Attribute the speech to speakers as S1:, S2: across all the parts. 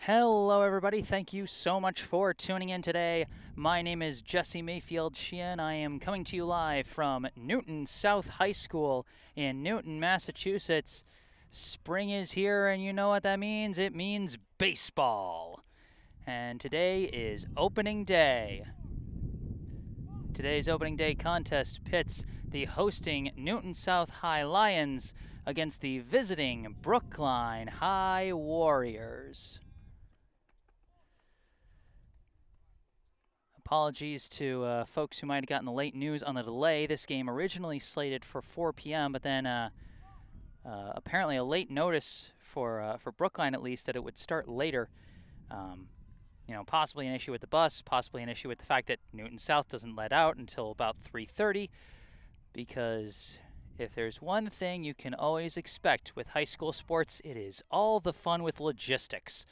S1: Hello, everybody. Thank you so much for tuning in today. My name is Jesse Mayfield-Sheehan. I am coming to you live from Newton South High School in Newton, Massachusetts. Spring is here, and you know what that means? It means baseball. And today is opening day. Today's opening day contest pits the hosting Newton South High Lions against the visiting Brookline High Warriors. Apologies to folks who might have gotten the late news on the delay. This game originally slated for 4 p.m., but then apparently a late notice for Brookline, at least, that it would start later. Possibly an issue with the bus, possibly an issue with the fact that Newton South doesn't let out until about 3:30, because if there's one thing you can always expect with high school sports, it is all the fun with logistics.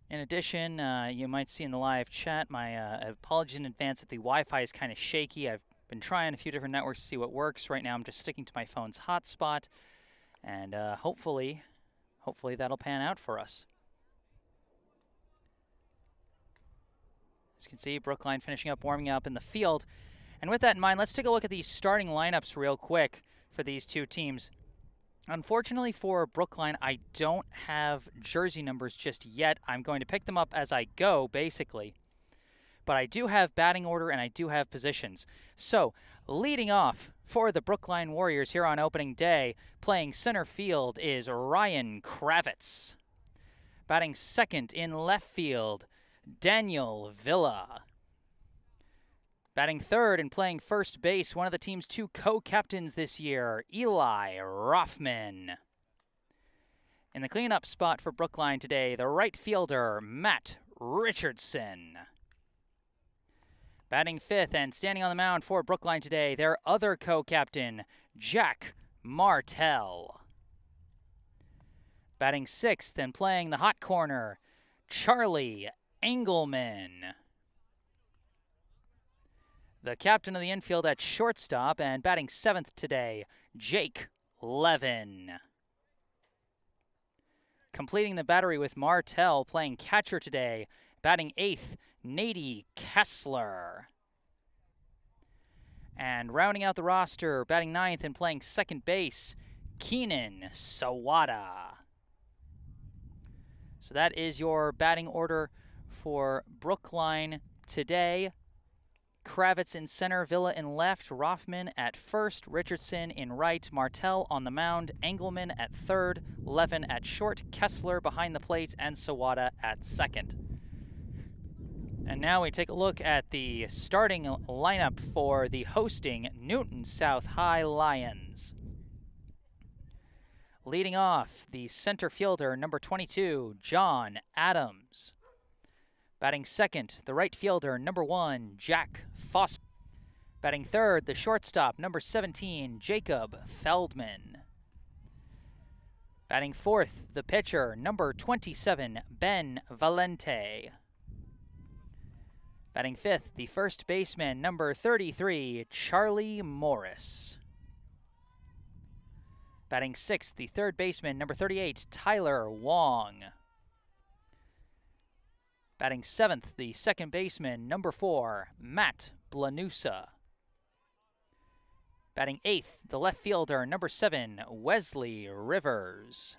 S1: In addition, you might see in the live chat my apologies in advance that the Wi-Fi is kind of shaky. I've been trying a few different networks to see what works. Right now I'm just sticking to my phone's hotspot, and hopefully that'll pan out for us. As you can see, Brookline finishing up, warming up in the field. And with that in mind, let's take a look at these starting lineups real quick for these two teams. Unfortunately for Brookline, I don't have jersey numbers just yet. I'm going to pick them up as I go, basically. But I do have batting order and I do have positions. So, leading off for the Brookline Warriors here on opening day, playing center field is Ryan Kravitz. Batting second in left field, Daniel Villa. Batting third and playing first base, one of the team's two co-captains this year, Eli Rothman. In the cleanup spot for Brookline today, the right fielder, Matt Richardson. Batting fifth and standing on the mound for Brookline today, their other co-captain, Jack Martell. Batting sixth and playing the hot corner, Charlie Engelman. The captain of the infield at shortstop and batting seventh today, Jake Levin. Completing the battery with Martell playing catcher today, batting eighth, Nady Kessler. And rounding out the roster, batting ninth and playing second base, Keenan Sawada. So that is your batting order for Brookline today. Kravitz in center, Villa in left, Rothman at first, Richardson in right, Martell on the mound, Engelman at third, Levin at short, Kessler behind the plate, and Sawada at second. And now we take a look at the starting lineup for the hosting Newton South High Lions. Leading off, the center fielder, number 22, John Adams. Batting second, the right fielder, number 1, Jack Foster. Batting third, the shortstop, number 17, Jacob Feldman. Batting fourth, the pitcher, number 27, Ben Valente. Batting fifth, the first baseman, number 33, Charlie Morris. Batting sixth, the third baseman, number 38, Tyler Wong. Batting seventh, the second baseman, number 4, Matt Blanusa. Batting eighth, the left fielder, number 7, Wesley Rivers.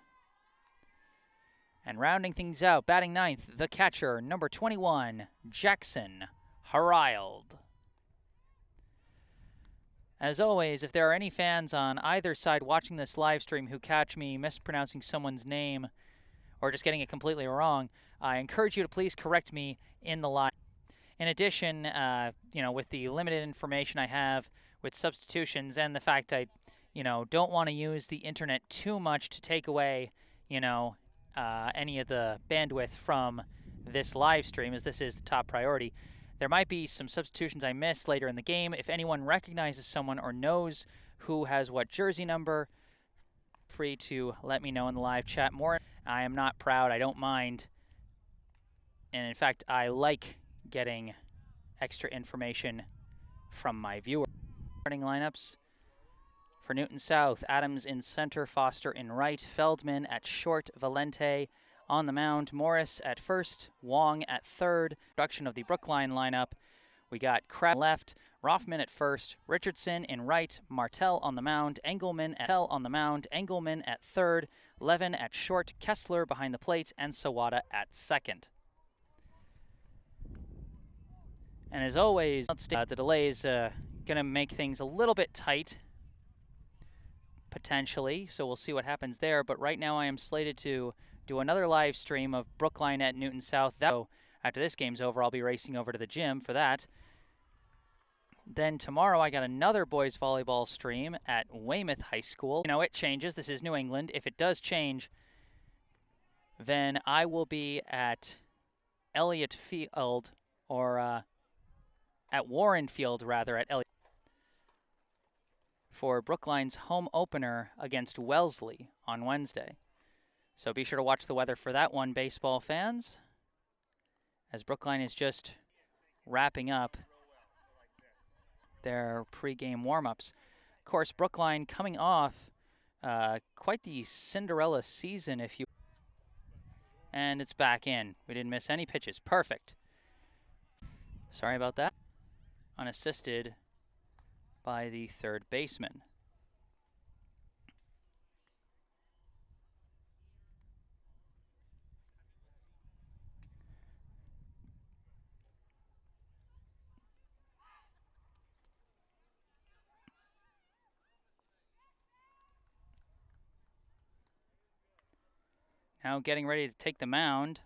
S1: And rounding things out, batting ninth, the catcher, number 21, Jackson Harild. As always, if there are any fans on either side watching this live stream who catch me mispronouncing someone's name or just getting it completely wrong, I encourage you to please correct me in the live. In addition, with the limited information I have with substitutions and the fact I, don't want to use the internet too much to take away, any of the bandwidth from this live stream, as this is the top priority, there might be some substitutions I missed later in the game. If anyone recognizes someone or knows who has what jersey number, free to let me know in the live chat more. I am not proud. I don't mind. And in fact, I like getting extra information from my viewers. Starting lineups For Newton South, Adams in center, Foster in right, Feldman at short, Valente on the mound, Morris at first, Wong at third. Production of the Brookline lineup. We got Crab left, Rothman at first, Richardson in right, Martell on the mound, Engelman at third, Levin at short, Kessler behind the plate, and Sawada at second. And as always, the delay is going to make things a little bit tight, potentially, so we'll see what happens there. But right now I am slated to do another live stream of Brookline at Newton South. So after this game's over, I'll be racing over to the gym for that. Then tomorrow I got another boys volleyball stream at Weymouth High School. You know, it changes. This is New England. If it does change, then I will be at Elliott Field, or at Warren Field, rather, at Elliott, for Brookline's home opener against Wellesley on Wednesday. So be sure to watch the weather for that one, baseball fans, as Brookline is just wrapping up their pregame warm-ups. Of course, Brookline coming off quite the Cinderella season, and it's back in. We didn't miss any pitches. Perfect. Sorry about that. Unassisted by the third baseman. Now getting ready to take the mound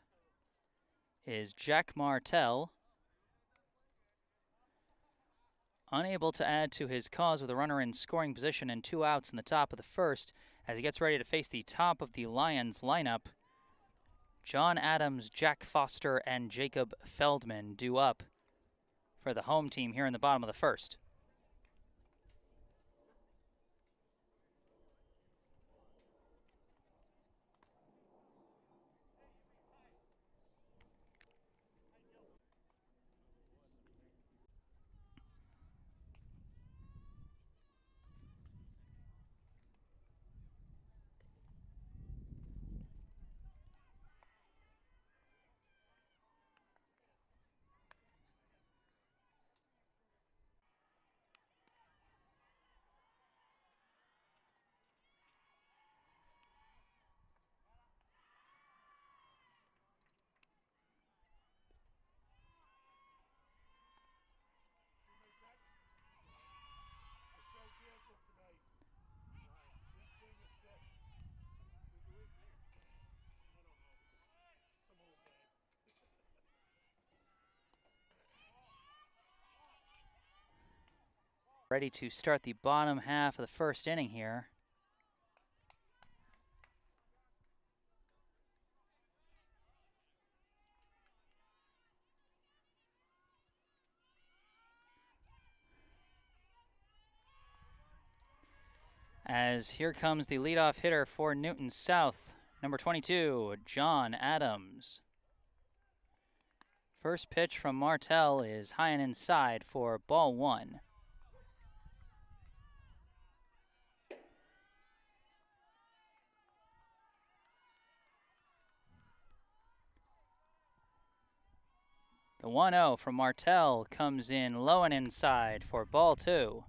S1: is Jack Martell. Unable to add to his cause with a runner in scoring position and 2 outs in the top of the first as he gets ready to face the top of the Lions lineup. John Adams, Jack Foster, and Jacob Feldman due up for the home team here in the bottom of the first. Ready to start the bottom half of the first inning here. As here comes the leadoff hitter for Newton South, number 22, John Adams. First pitch from Martell is high and inside for ball 1. The 1-0 from Martell comes in low and inside for ball 2.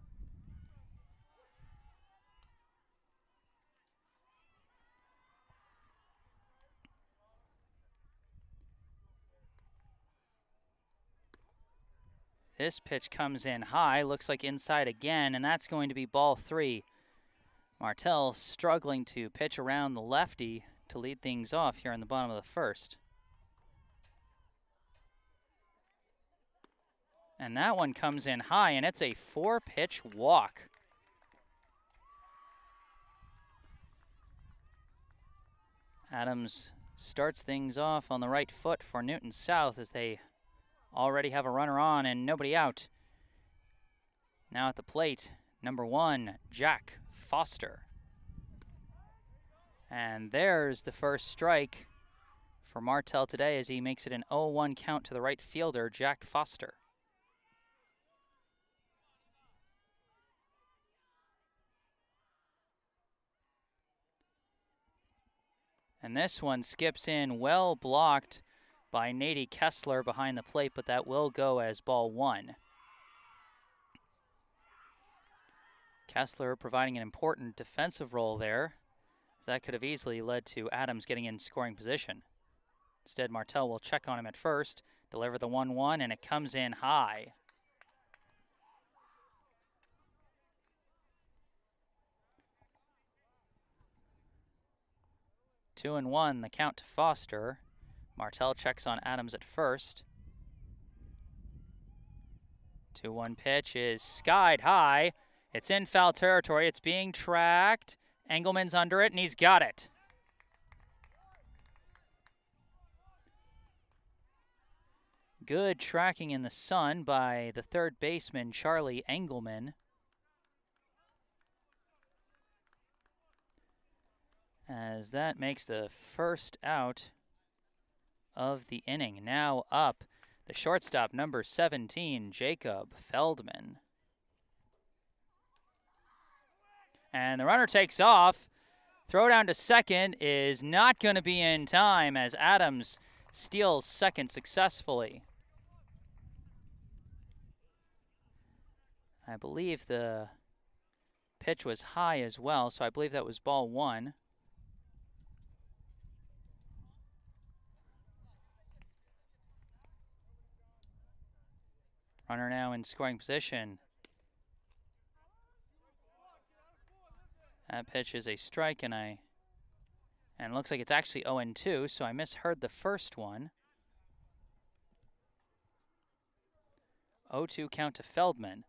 S1: This pitch comes in high, looks like inside again, and that's going to be ball 3. Martell struggling to pitch around the lefty to lead things off here in the bottom of the first. And that one comes in high, and it's a 4-pitch walk. Adams starts things off on the right foot for Newton South as they already have a runner on and nobody out. Now at the plate, number 1, Jack Foster. And there's the first strike for Martell today as he makes it an 0-1 count to the right fielder, Jack Foster. And this one skips in, well blocked by Nady Kessler behind the plate, but that will go as ball 1. Kessler providing an important defensive role there, as that could have easily led to Adams getting in scoring position. Instead, Martel will check on him at first, deliver the 1-1, and it comes in high. Two and one, the count to Foster. Martel checks on Adams at first. 2-1 pitch is skied high. It's in foul territory. It's being tracked. Engelman's under it, and he's got it. Good tracking in the sun by the third baseman, Charlie Engelman. As that makes the first out of the inning. Now up, the shortstop, number 17, Jacob Feldman. And the runner takes off. Throw down to second is not going to be in time as Adams steals second successfully. I believe the pitch was high as well, so I believe that was ball 1. Runner now in scoring position. That pitch is a strike, and it looks like it's actually 0-2, so I misheard the first one. 0-2 count to Feldman.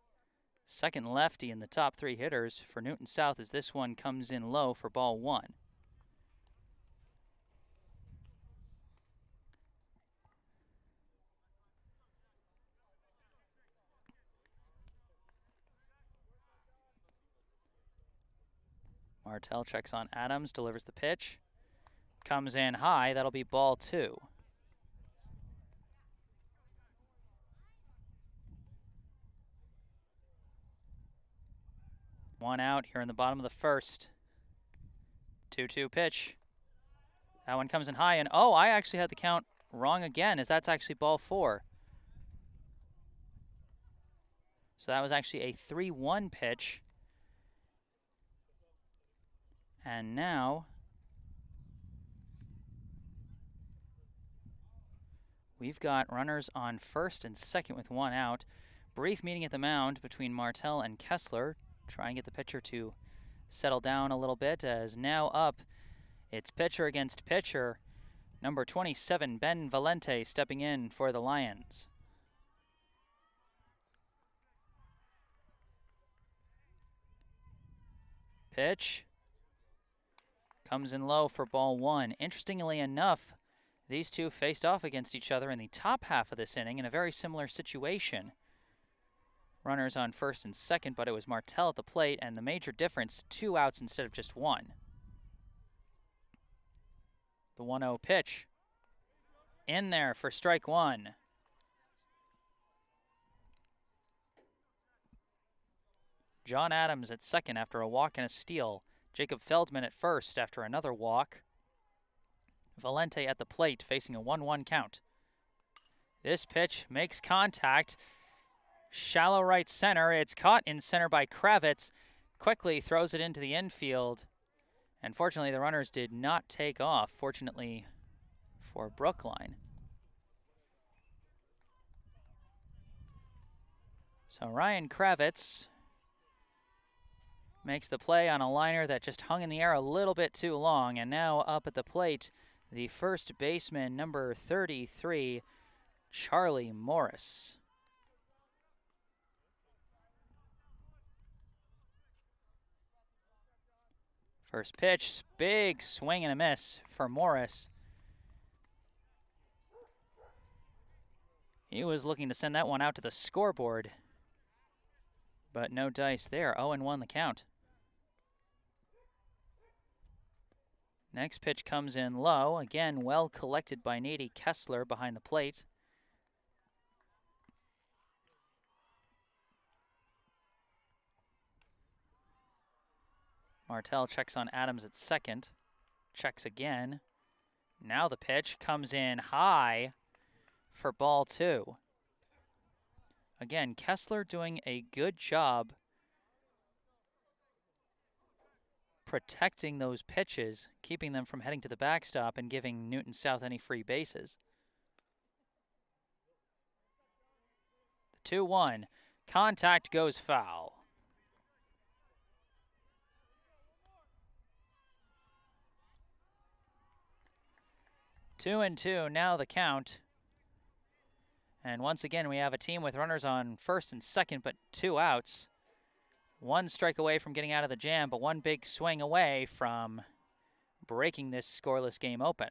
S1: Second lefty in the top 3 hitters for Newton South as this one comes in low for ball 1. Martel checks on Adams, delivers the pitch. Comes in high, that'll be ball 2. One out here in the bottom of the first. 2-2 pitch. That one comes in high, and oh, I actually had the count wrong again, as that's actually ball 4. So that was actually a 3-1 pitch. And now we've got runners on first and second with 1 out. Brief meeting at the mound between Martel and Kessler. Try and get the pitcher to settle down a little bit, as now up, it's pitcher against pitcher. Number 27, Ben Valente, stepping in for the Lions. Pitch. Comes in low for ball 1. Interestingly enough, these two faced off against each other in the top half of this inning in a very similar situation. Runners on first and second, but it was Martel at the plate, and the major difference, 2 outs instead of just 1. The 1-0 pitch. In there for strike 1. John Adams at second after a walk and a steal. Jacob Feldman at first after another walk. Valente at the plate facing a 1-1 count. This pitch makes contact. Shallow right center. It's caught in center by Kravitz. Quickly throws it into the infield. And fortunately, the runners did not take off, fortunately for Brookline. So Ryan Kravitz makes the play on a liner that just hung in the air a little bit too long. And now up at the plate, the first baseman, number 33, Charlie Morris. First pitch, big swing and a miss for Morris. He was looking to send that one out to the scoreboard, but no dice there. 0-1 the count. Next pitch comes in low. Again, well collected by Nady Kessler behind the plate. Martel checks on Adams at second. Checks again. Now the pitch comes in high for ball 2. Again, Kessler doing a good job protecting those pitches, keeping them from heading to the backstop and giving Newton South any free bases. The 2-1. Contact goes foul. 2-2 now the count. And once again, we have a team with runners on first and second, but 2 outs. 1 strike away from getting out of the jam, but 1 big swing away from breaking this scoreless game open.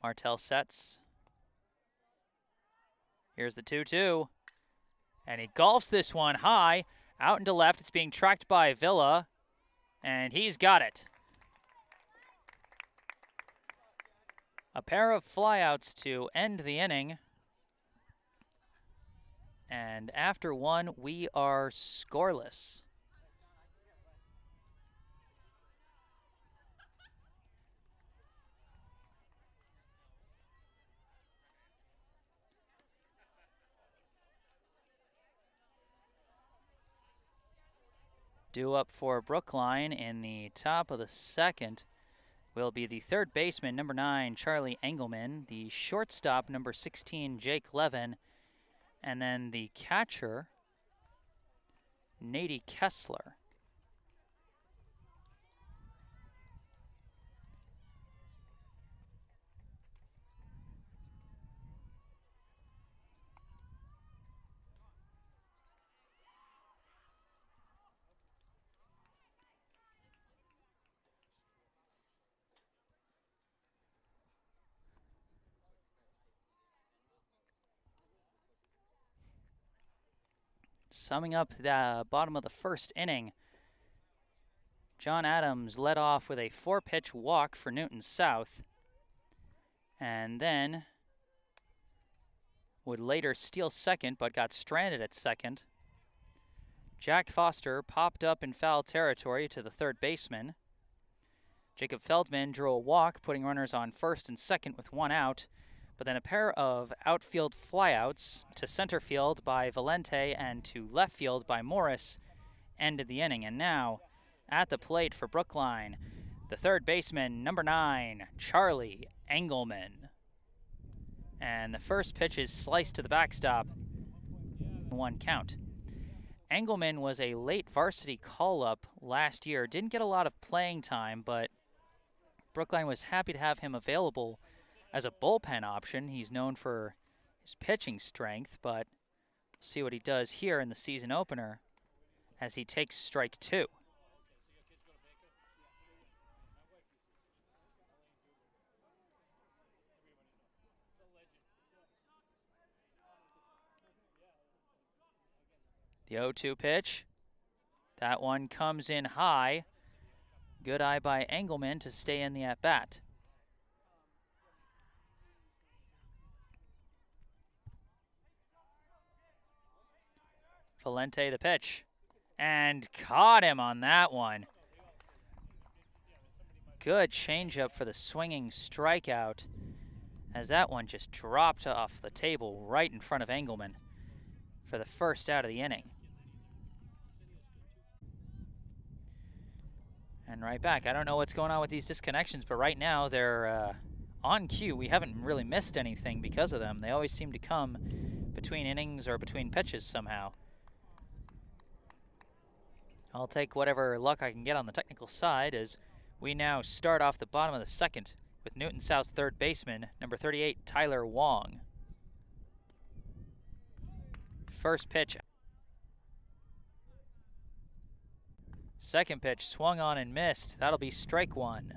S1: Martell sets. Here's the 2-2. And he golfs this one high, out into left. It's being tracked by Villa, and he's got it. A pair of flyouts to end the inning. And after 1, we are scoreless. Due up for Brookline in the top of the second will be the third baseman, number 9, Charlie Engelman, the shortstop, number 16, Jake Levin, and then the catcher, Nady Kessler. Summing up the bottom of the first inning, John Adams led off with a 4-pitch walk for Newton South, and then would later steal second, but got stranded at second. Jack Foster popped up in foul territory to the third baseman. Jacob Feldman drew a walk, putting runners on first and second with 1 out. But then a pair of outfield flyouts to center field by Valente and to left field by Morris ended the inning. And now at the plate for Brookline, the third baseman, number 9, Charlie Engelman. And the first pitch is sliced to the backstop. 1 count. Engelman was a late varsity call-up last year. Didn't get a lot of playing time, but Brookline was happy to have him available as a bullpen option. He's known for his pitching strength, but we'll see what he does here in the season opener as he takes strike 2. The 0-2 pitch. That one comes in high. Good eye by Engelman to stay in the at-bat. Valente the pitch, and caught him on that one. Good changeup for the swinging strikeout, as that one just dropped off the table right in front of Engelman for the first out of the inning. And right back. I don't know what's going on with these disconnections, but right now they're on cue. We haven't really missed anything because of them. They always seem to come between innings or between pitches somehow. I'll take whatever luck I can get on the technical side as we now start off the bottom of the second with Newton South's third baseman, number 38, Tyler Wong. First pitch. Second pitch swung on and missed. That'll be strike 1.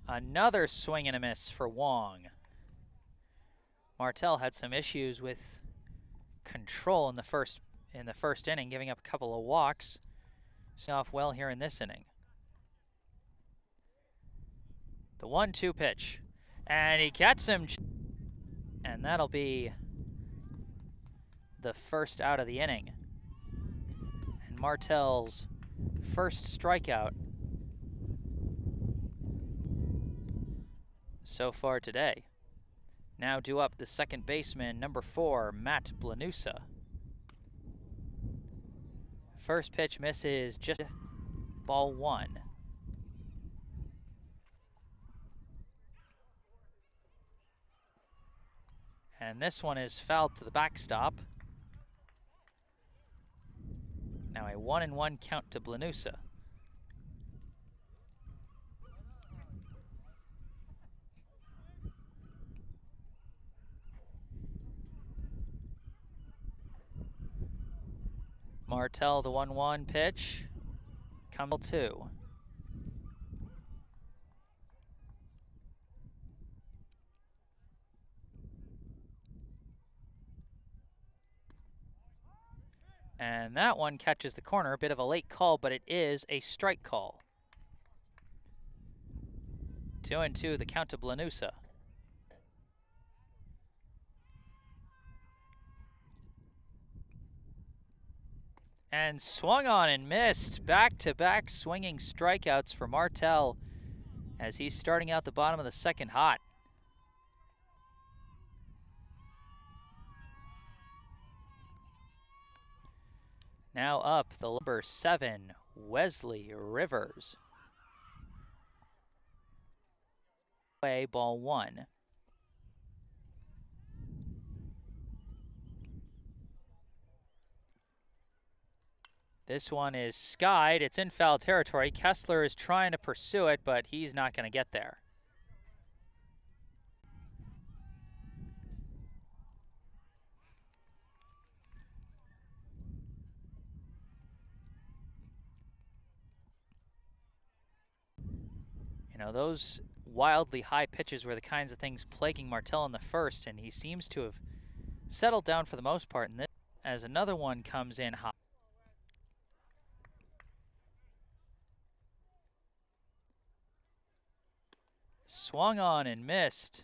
S1: Another swing and a miss for Wong. Martell had some issues with control in the first inning, giving up a couple of walks. Starting off well here in this inning. The 1-2 pitch, and he gets him, and that'll be the first out of the inning. And Martell's first strikeout so far today. Now due up the second baseman, number 4, Matt Blanusa. First pitch misses, just ball 1. And this one is fouled to the backstop. Now a 1-1 count to Blanusa. Martell, the 1-1 pitch. Come 2. And that one catches the corner. A bit of a late call, but it is a strike call. 2-2, the count to Blanusa. And swung on and missed. Back-to-back swinging strikeouts for Martell as he's starting out the bottom of the second hot. Now up the number 7, Wesley Rivers. Away, ball 1. This one is skied. It's in foul territory. Kessler is trying to pursue it, but he's not going to get there. You know, those wildly high pitches were the kinds of things plaguing Martell in the first, and he seems to have settled down for the most part in this, as another one comes in high. Swung on and missed,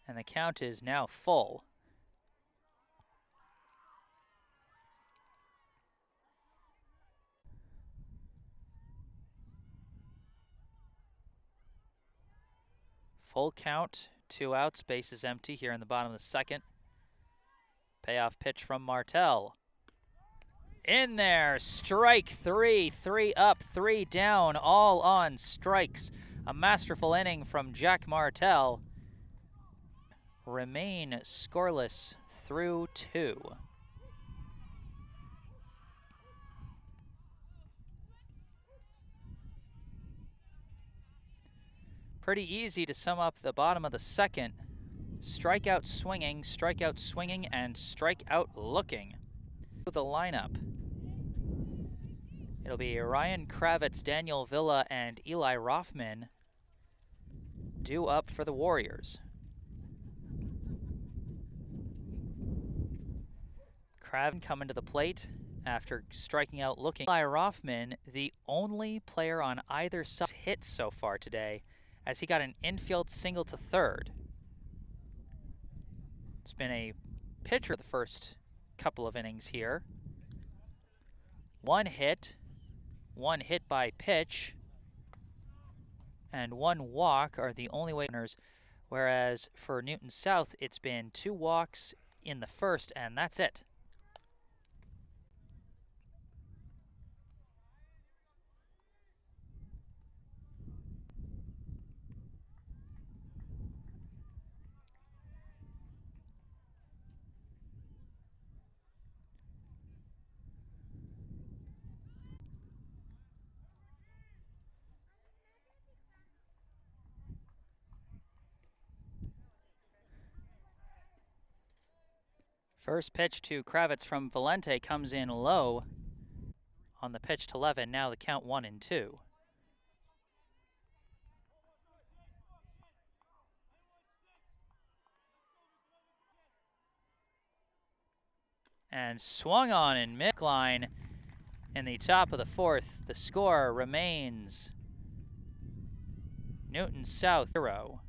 S1: and the count is now full. Full count, 2 outs, base is empty here in the bottom of the second. Payoff pitch from Martell. In there, strike 3, 3 up, 3 down, all on strikes. A masterful inning from Jack Martell. Remain scoreless through 2. Pretty easy to sum up the bottom of the second. Strikeout swinging, and strikeout looking. The lineup. It'll be Ryan Kravitz, Daniel Villa, and Eli Rothman due up for the Warriors. Kravitz coming to the plate after striking out looking. Eli Rothman, the only player on either side hit so far today, as he got an infield single to third. It's been a pitcher the first couple of innings here. 1 hit by pitch, and 1 walk are the only winners, whereas for Newton South, it's been 2 walks in the first, and that's it. First pitch to Kravitz from Valente comes in low on the pitch to Levin. Now the count 1-2. And swung on in Brookline in the top of the 4th. The score remains Newton South 0.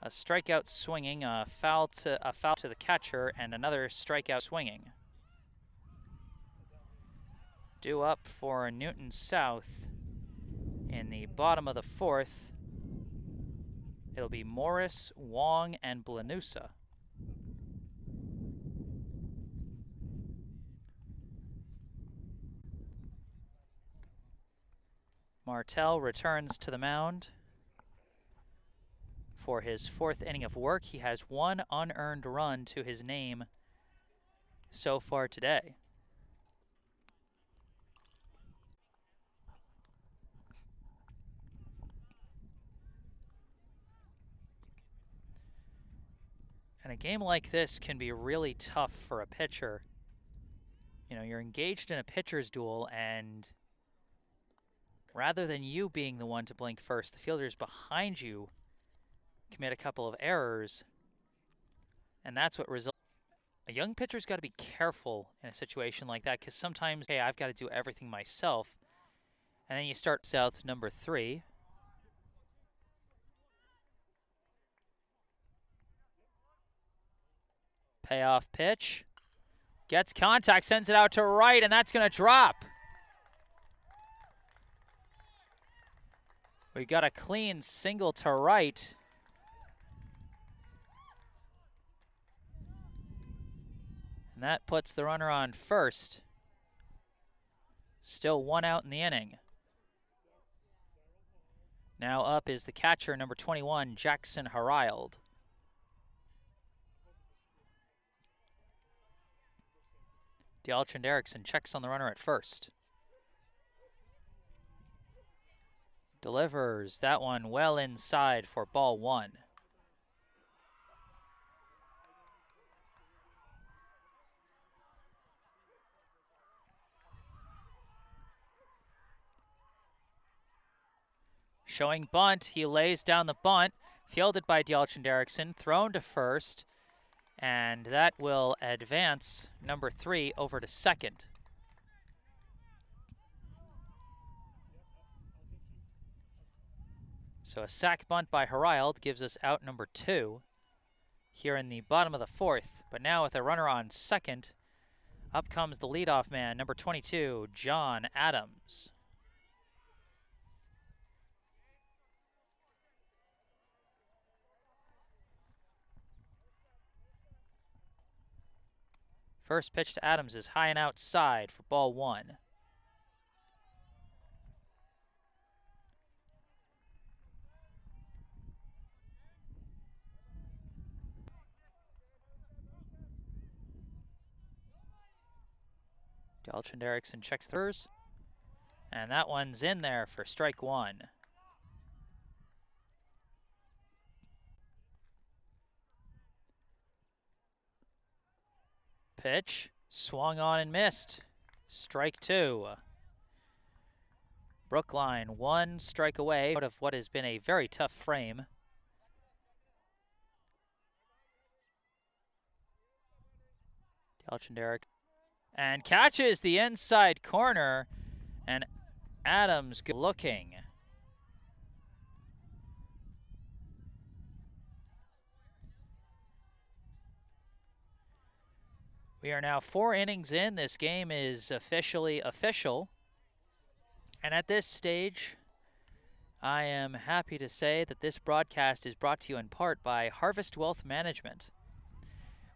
S1: A strikeout swinging, a foul to the catcher, and another strikeout swinging. Due up for Newton South in the bottom of the fourth. It'll be Morris, Wong, and Blanusa. Martel returns to the mound for his fourth inning of work. He has one unearned run to his name so far today. And a game like this can be really tough for a pitcher. You know, you're engaged in a pitcher's duel, and rather than you being the one to blink first, the fielders behind you commit a couple of errors, and that's what results. A young pitcher's got to be careful in a situation like that, because sometimes, hey, I've got to do everything myself. And then you start South's number 3. Payoff pitch. Gets contact, sends it out to right, and that's going to drop. We got a clean single to right. And that puts the runner on first. Still one out in the inning. Now up is the catcher, number 21, Jackson Harild. D'Altrand Erickson checks on the runner at first. Delivers that one well inside for ball 1. Showing bunt, he lays down the bunt, fielded by D'Altrand Erickson, thrown to first, and that will advance number 3 over to second. So a sac bunt by Harild gives us out number 2 here in the bottom of the fourth. But now with a runner on second, up comes the leadoff man, number 22, John Adams. First pitch to Adams is high and outside for ball 1. D'Altrand Erickson checks thirds, and that one's in there for strike 1. Pitch, swung on and missed. Strike 2. Brookline 1 strike away out of what has been a very tough frame. D'Altrand Erickson and catches the inside corner, and Adams looking. We are now 4 innings in. This game is officially official. And at this stage, I am happy to say that this broadcast is brought to you in part by Harvest Wealth Management.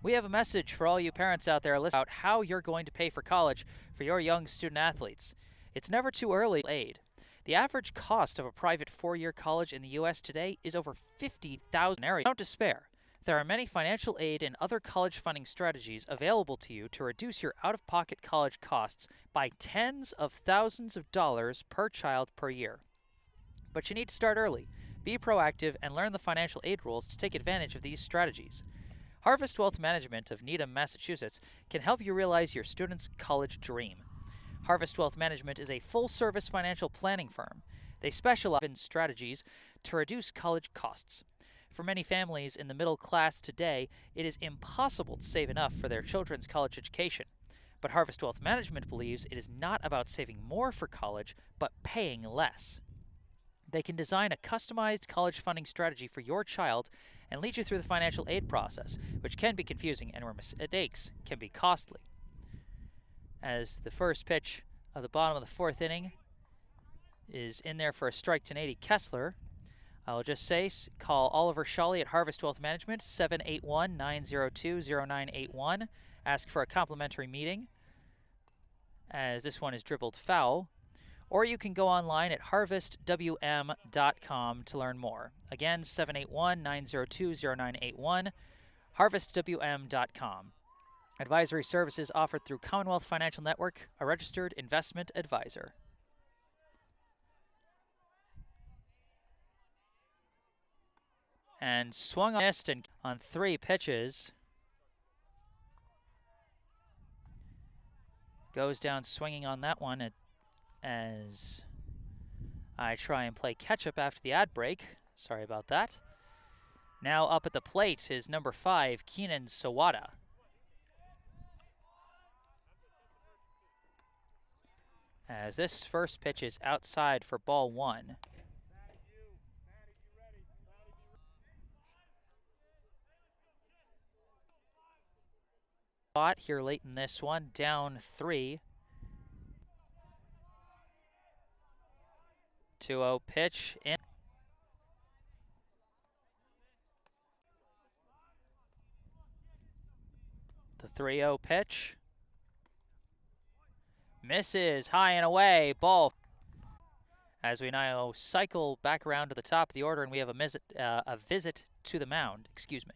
S1: We have a message for all you parents out there listening about how you're going to pay for college for your young student athletes. It's never too early to aid. The average cost of a private 4-year college in the U.S. today is over $50,000. Don't despair. There are many financial aid and other college funding strategies available to you to reduce your out-of-pocket college costs by tens of thousands of dollars per child per year. But you need to start early, be proactive, and learn the financial aid rules to take advantage of these strategies. Harvest Wealth Management of Needham, Massachusetts can help you realize your student's college dream. Harvest Wealth Management is a full-service financial planning firm. They specialize in strategies to reduce college costs. For many families in the middle class today, it is impossible to save enough for their children's college education. But Harvest Wealth Management believes it is not about saving more for college, but paying less. They can design a customized college funding strategy for your child and lead you through the financial aid process, which can be confusing and where mistakes can be costly. As the first pitch of the bottom of the fourth inning is in there for a strike to Nady Kessler, I'll just say, call Oliver Shawley at Harvest Wealth Management, 781-902-0981. Ask for a complimentary meeting, as this one is dribbled foul. Or you can go online at harvestwm.com to learn more. Again, 781-902-0981, harvestwm.com. Advisory services offered through Commonwealth Financial Network, a registered investment advisor. And swung on 3 pitches. Goes down swinging on that one as I try and play catch-up after the ad break. Sorry about that. Now up at the plate is number 5, Keenan Sawada. As this first pitch is outside for ball 1. Spot here late in this one, down 3. 2-0 pitch in. The 3-0 pitch. Misses high and away. Ball. As we now cycle back around to the top of the order, and we have a visit to the mound. Excuse me.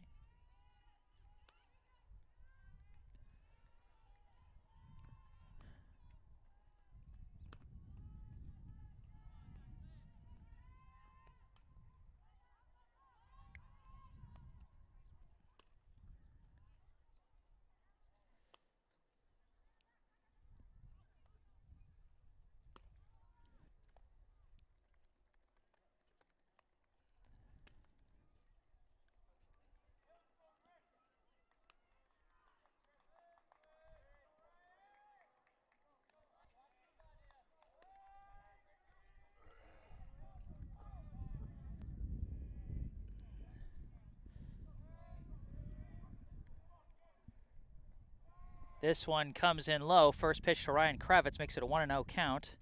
S1: This one comes in low. First pitch to Ryan Kravitz makes it a 1-0 count.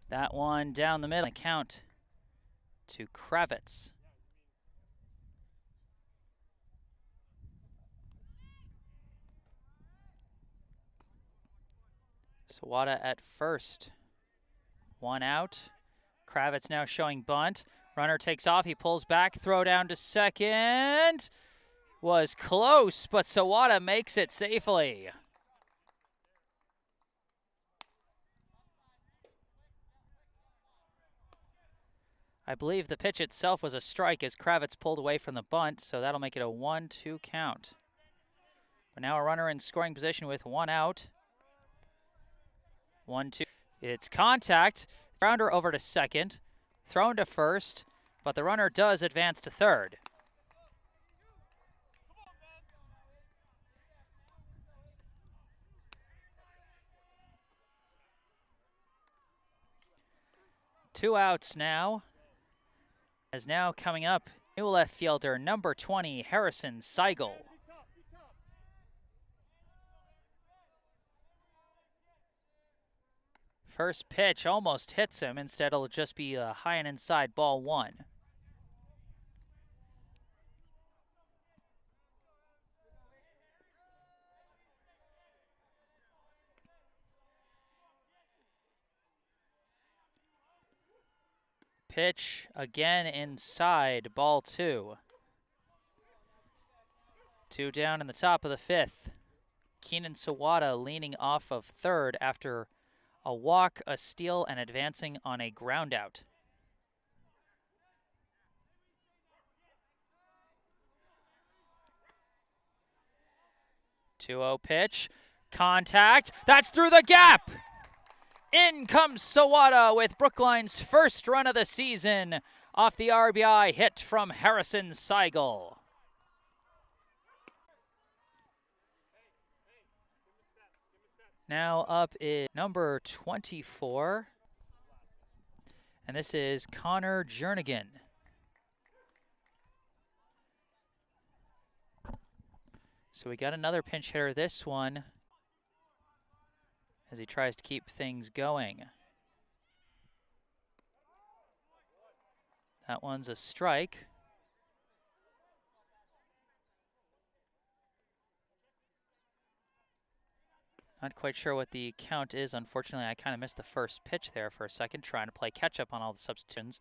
S1: That one down the middle. Count to Kravitz. Sawada at first. 1 out. Kravitz now showing bunt. Runner takes off. He pulls back. Throw down to second. Was close, but Sawada makes it safely. I believe the pitch itself was a strike as Kravitz pulled away from the bunt, so that'll make it a 1-2 count. But now a runner in scoring position with 1 out. 1-2. It's contact. Grounder over to second. Thrown to first, but the runner does advance to third. Two outs now. As now coming up, new left fielder, number 20, Harrison Seigel. First pitch almost hits him. Instead, it'll just be a high and inside ball 1. Pitch again inside, ball 2. 2 down in the top of the 5th. Keenan Sawada leaning off of third after a walk, a steal, and advancing on a ground out. Two-0 pitch. Contact. That's through the gap. In comes Sawada with Brookline's first run of the season off the RBI hit from Harrison Seigel. Now up is number 24, and this is Connor Jernigan. So we got another pinch hitter this one as he tries to keep things going. That one's a strike. Not quite sure what the count is. Unfortunately, I kind of missed the first pitch there for a second, trying to play catch-up on all the substitutions.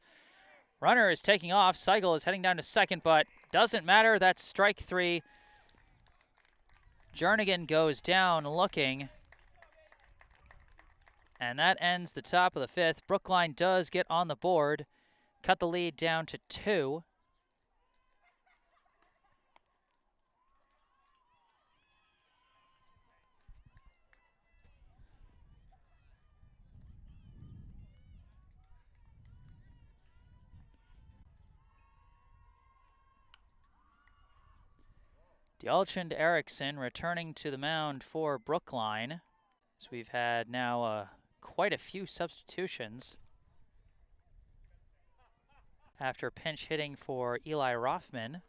S1: Runner is taking off. Seigel is heading down to second, but doesn't matter. That's strike 3. Jernigan goes down looking. And that ends the top of the 5th. Brookline does get on the board. Cut the lead down to 2. D'Alchand Erickson returning to the mound for Brookline. So we've had now quite a few substitutions after pinch hitting for Eli Rothman.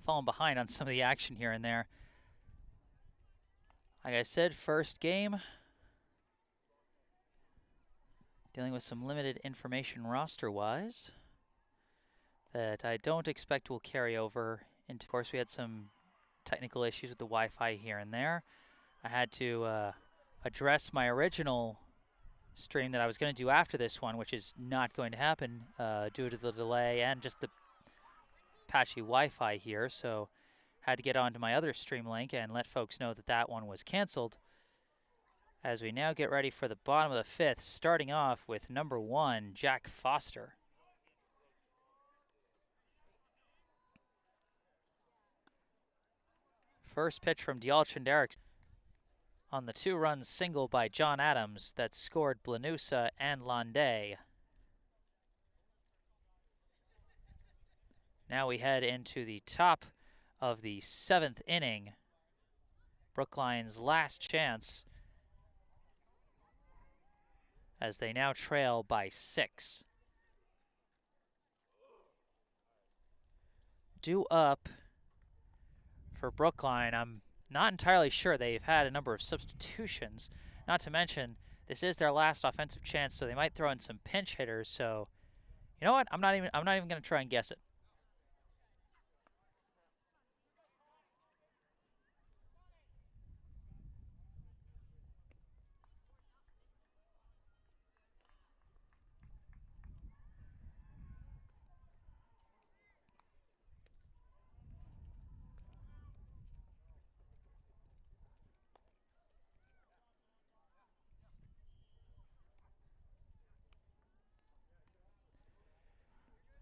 S1: Falling behind on some of the action here and there. Like I said, first game. Dealing with some limited information roster-wise that I don't expect will carry over into. Of course, we had some technical issues with the Wi-Fi here and there. I had to address my original stream that I was going to do after this one, which is not going to happen due to the delay and just the patchy Wi-Fi here. So had to get onto my other stream link and let folks know that that one was canceled. As we now get ready for the bottom of the 5th, starting off with number 1, Jack Foster. First pitch from D'Alchand Erickson on the 2-run single by John Adams that scored Blanusa and Landé. Now we head into the top of the 7th inning. Brookline's last chance as they now trail by 6. Due up for Brookline, I'm not entirely sure. They've had a number of substitutions. Not to mention, this is their last offensive chance, so they might throw in some pinch hitters. So, you know what? I'm not even going to try and guess it.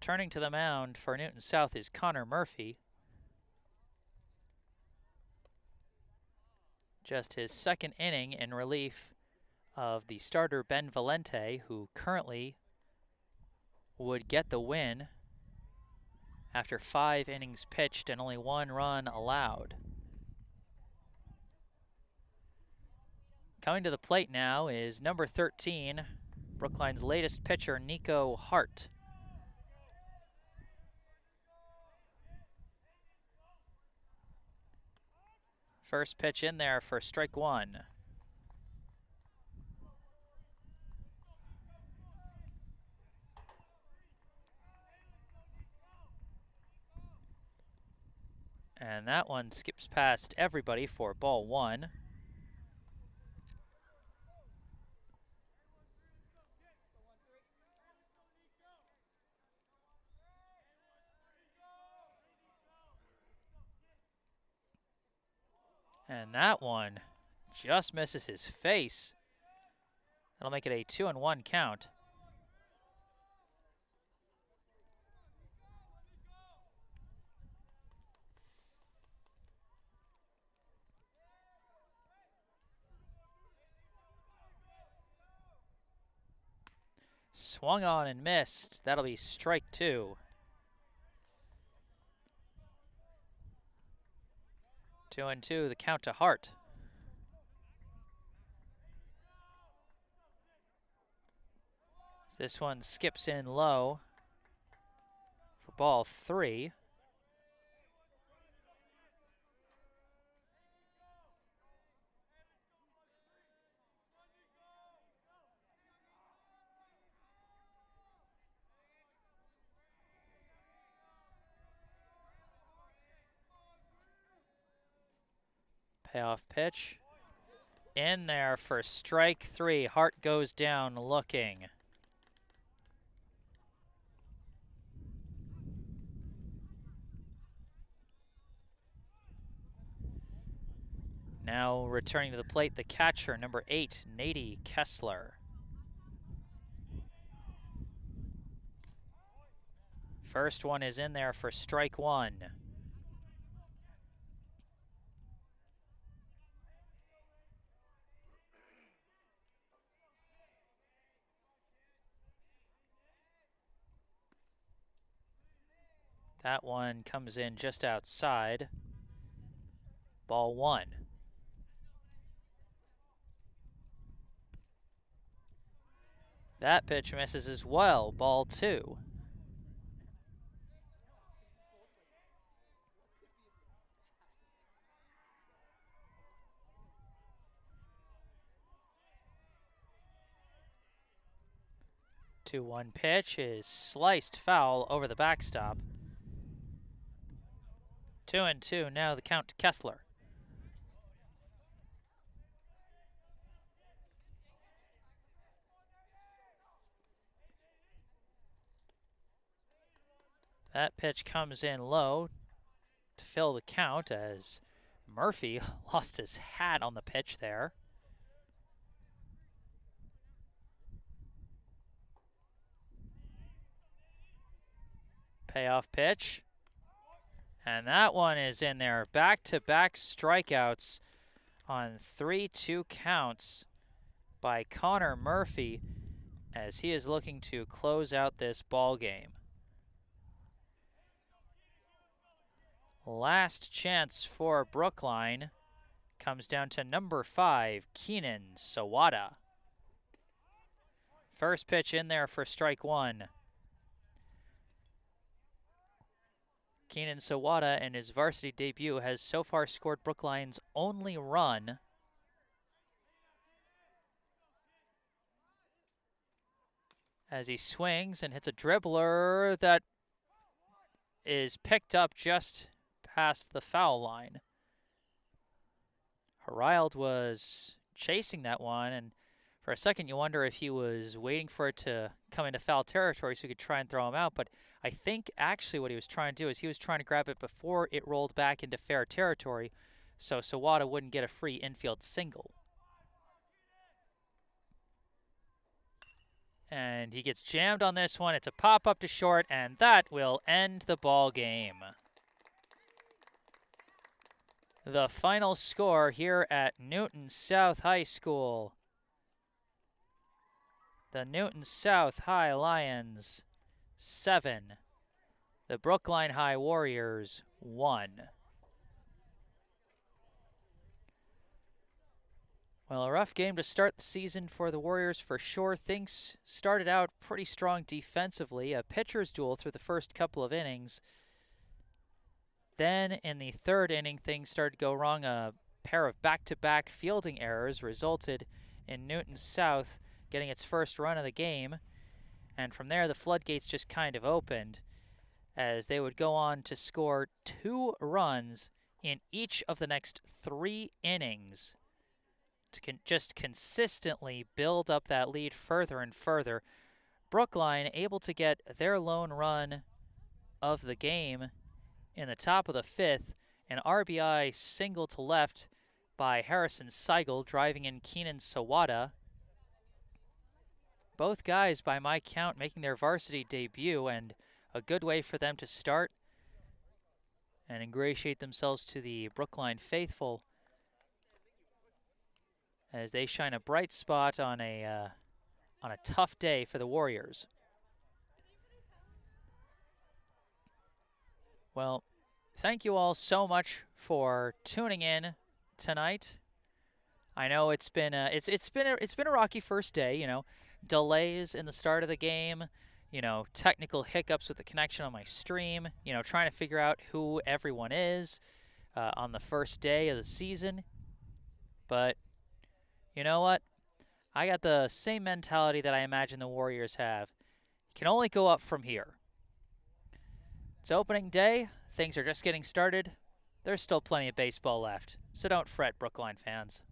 S1: Turning to the mound for Newton South is Connor Murphy. Just his 2nd inning in relief of the starter Ben Valente, who currently would get the win after 5 innings pitched and only 1 run allowed. Coming to the plate now is number 13, Brookline's latest pitcher, Nico Hart. First pitch in there for strike 1. And that one skips past everybody for ball 1. And that one just misses his face. That'll make it a 2-1 count. Swung on and missed. That'll be strike 2. 2-2, the count to Hart. This one skips in low for ball 3. Payoff pitch. In there for strike 3. Hart goes down looking. Now returning to the plate, the catcher, number 8, Nady Kessler. First one is in there for strike 1. That one comes in just outside. Ball 1. That pitch misses as well. Ball 2. The 2-1 pitch is sliced foul over the backstop. 2-2, now the count to Kessler. That pitch comes in low to fill the count as Murphy lost his hat on the pitch there. Payoff pitch. And that one is in there. Back-to-back strikeouts on 3-2 counts by Connor Murphy as he is looking to close out this ball game. Last chance for Brookline comes down to number 5, Keenan Sawada. First pitch in there for strike 1. Keenan Sawada in his varsity debut has so far scored Brookline's only run. As he swings and hits a dribbler that is picked up just past the foul line. Harild was chasing that one, and for a second you wonder if he was waiting for it to come into foul territory so he could try and throw him out, but I think actually what he was trying to do is he was trying to grab it before it rolled back into fair territory so Sawada wouldn't get a free infield single. And he gets jammed on this one. It's a pop-up to short, and that will end the ball game. The final score here at Newton South High School. The Newton South High Lions 7. The Brookline High Warriors 1. Well, a rough game to start the season for the Warriors for sure. Things started out pretty strong defensively. A pitcher's duel through the first couple of innings. Then in the third inning, things started to go wrong. A pair of back-to-back fielding errors resulted in Newton South getting its first run of the game. And from there, the floodgates just kind of opened as they would go on to score 2 runs in each of the next 3 innings to just consistently build up that lead further and further. Brookline able to get their lone run of the game in the top of the 5th, an RBI single to left by Harrison Seigel, driving in Keenan Sawada. Both guys, by my count, making their varsity debut, and a good way for them to start and ingratiate themselves to the Brookline faithful as they shine a bright spot on a tough day for the Warriors. Well, thank you all so much for tuning in tonight. I know it's been a rocky first day, you know, delays in the start of the game, you know, technical hiccups with the connection on my stream, you know, trying to figure out who everyone is on the first day of the season. But you know what? I got the same mentality that I imagine the Warriors have. It can only go up from here. It's opening day. Things are just getting started. There's still plenty of baseball left, so don't fret, Brookline fans.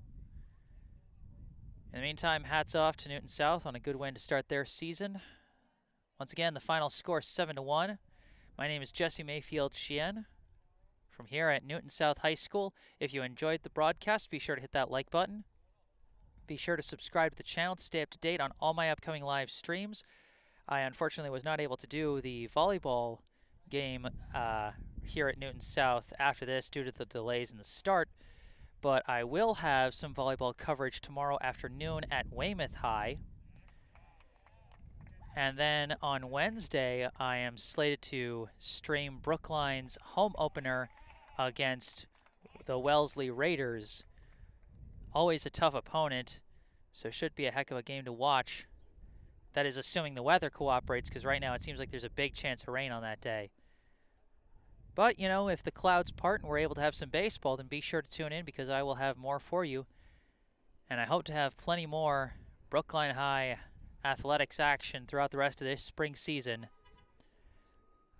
S1: In the meantime, hats off to Newton South on a good win to start their season. Once again, the final score 7-1. My name is Jesse Mayfield-Sheehan from here at Newton South High School. If you enjoyed the broadcast, be sure to hit that like button. Be sure to subscribe to the channel to stay up to date on all my upcoming live streams. I unfortunately was not able to do the volleyball game here at Newton South after this due to the delays in the start, but I will have some volleyball coverage tomorrow afternoon at Weymouth High. And then on Wednesday, I am slated to stream Brookline's home opener against the Wellesley Raiders. Always a tough opponent, so should be a heck of a game to watch. That is assuming the weather cooperates, because right now it seems like there's a big chance of rain on that day. But, you know, if the clouds part and we're able to have some baseball, then be sure to tune in because I will have more for you. And I hope to have plenty more Brookline High athletics action throughout the rest of this spring season.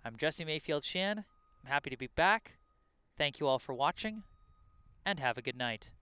S1: I'm Jesse Mayfield-Sheehan. I'm happy to be back. Thank you all for watching, and have a good night.